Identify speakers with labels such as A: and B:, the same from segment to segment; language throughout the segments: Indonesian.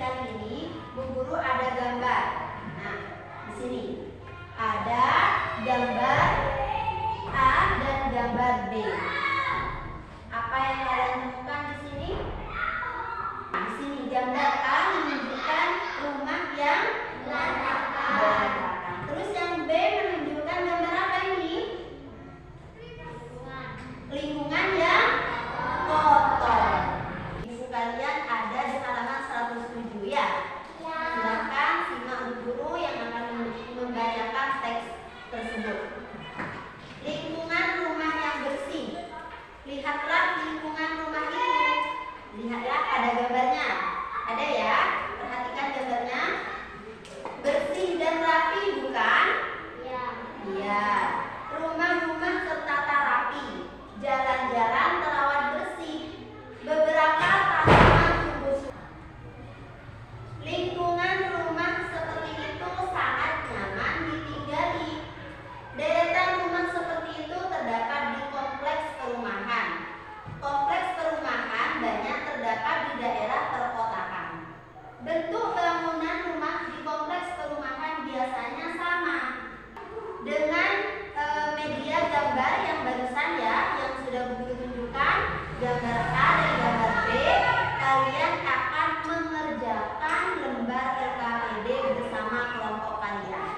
A: kali ini Bu Guru ada gambar. Nah, di sini ada gambar A dan gambar B. Apa yang kalian temukan di sini? Di sini gambar A menunjukkan rumah yang berantakan. Terus yang B menunjukkan gambar apa ini? Lingkungan yang kotor. Buku kalian ada di halaman 107 ya. Silakan simak guru yang akan membacakan teks tersebut. Lingkungan rumah yang bersih. Lihatlah lingkungan rumah itu. Lihat ya, ada gambarnya. Ada ya? Perhatikan gambarnya. Bersih dan rapi bukan? Iya. Iya. Rumah-rumah tertata rapi. Jalan-jalan terawat bersih. Beberapa tanaman tumbuh. Lingkungan rumah seperti itu sangat nyaman ditinggali. Deretan rumah seperti itu terdapat di kompleks perumahan. Kompleks perumahan banyak terdapat di daerah perkotaan. Bentuk bangunan rumah di kompleks perumahan biasanya sama. Dengan media gambar yang barusan ya, yang sudah Bu Guru tunjukkan, gambar A dan gambar B, kalian akan mengerjakan lembar LKPD bersama kelompok kalian.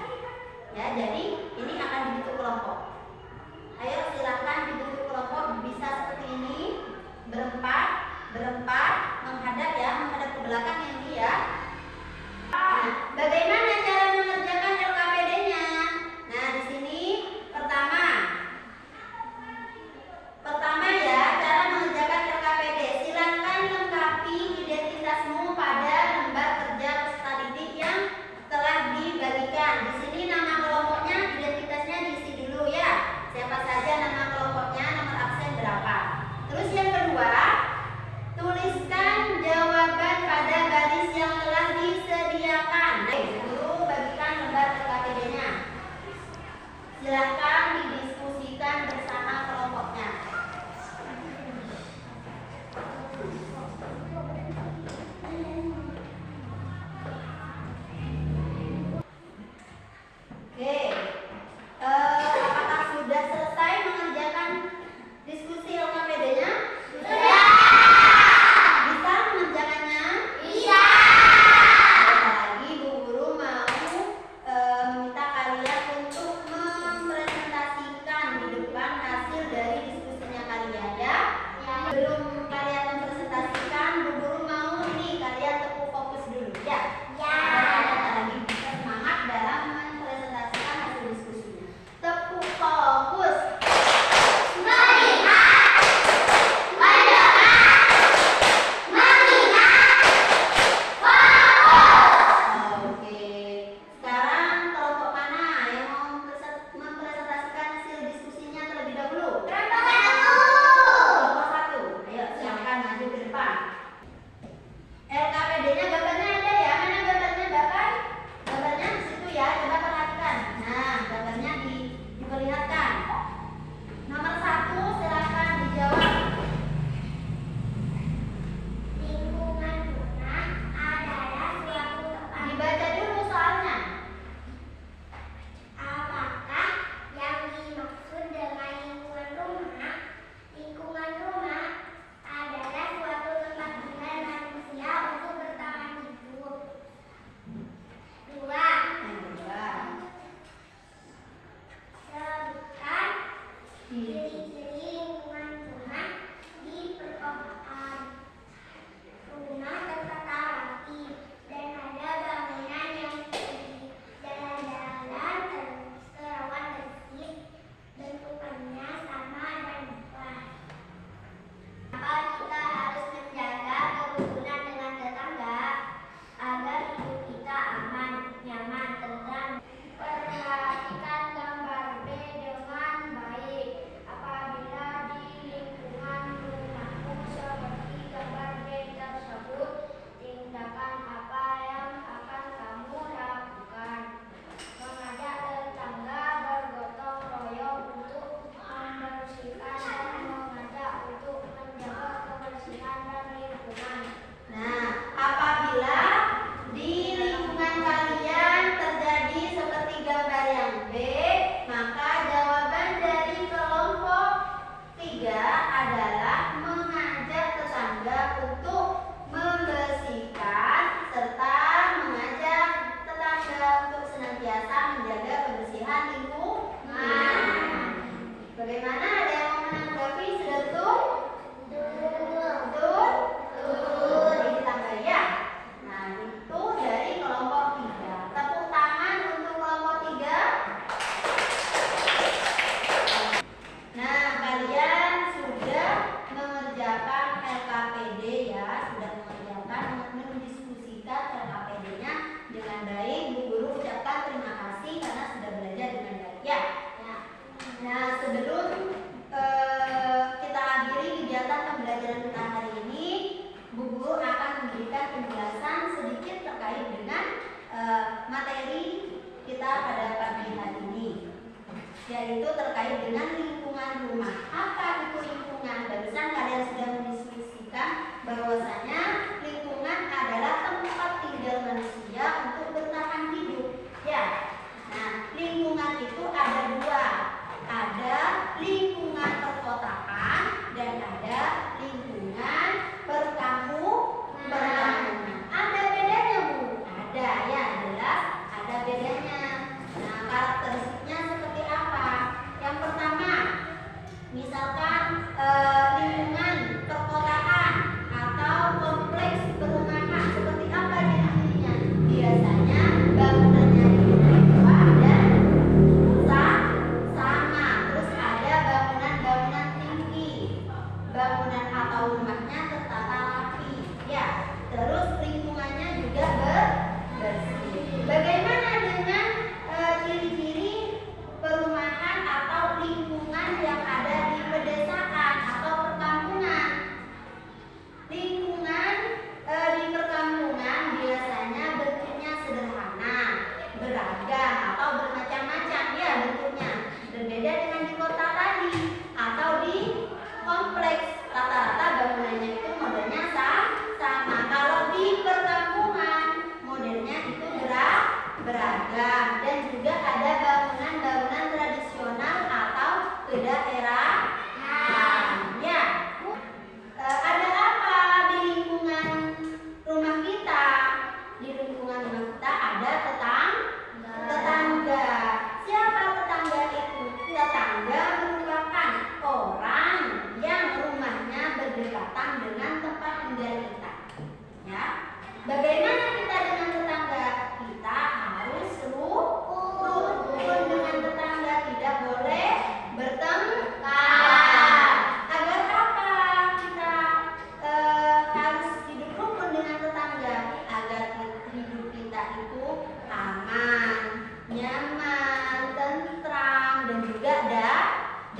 A: Ya, jadi ini akan dibentuk kelompok. Ayo silakan dibentuk kelompok, bisa seperti ini, berempat, menghadap ya, menghadap ke belakang yang ini ya. Nah, bagaimana cara mengerjakan LKPD-nya? Nah, di sini pertama ya, cara mengerjakan LKPD. Silakan lengkapi identitasmu pada lembar kerja peserta didik yang telah dibagikan. Di sini nama kelompoknya, identitasnya diisi dulu ya. Siapa saja nama kelompoknya, nomor absen berapa. Terus yang kedua, tuliskan jawaban pada baris yang telah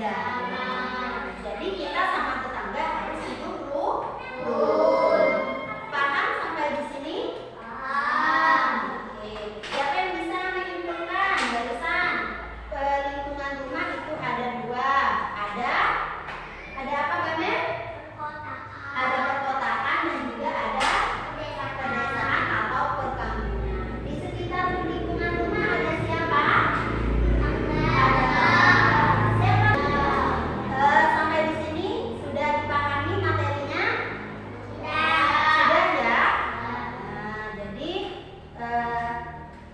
A: Dan. Jadi kita sama tetangga harus hidup rukun. Paham sampai di sini? Oke. Siapa yang bisa menyimpulkan barusan? Lingkungan rumah itu ada dua. Ada apa, Gamer? Ada perkotaan dan juga ada pedesaan atau perkampungan. Di sekitar lingkungan rumah ada siapa? Siapa? Sampai di sini sudah dipahami materinya? Sudah ya? Jadi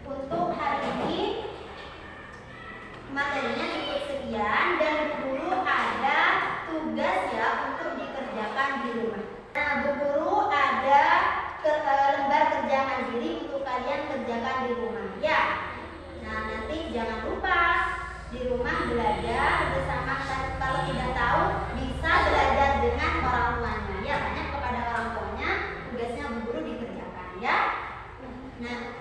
A: untuk hari ini materinya cukup sekian dan Bu Guru ada tugas ya untuk dikerjakan di rumah. Nah, Bu Guru ada lembar kerja mandiri untuk kalian kerjakan di rumah ya. Nah, nanti jangan lupa di rumah belajar bersama, kalau tidak tahu bisa belajar dengan orang tuanya ya, tanya kepada orang tuanya, tugasnya Bu Guru dikerjakan ya. Nah,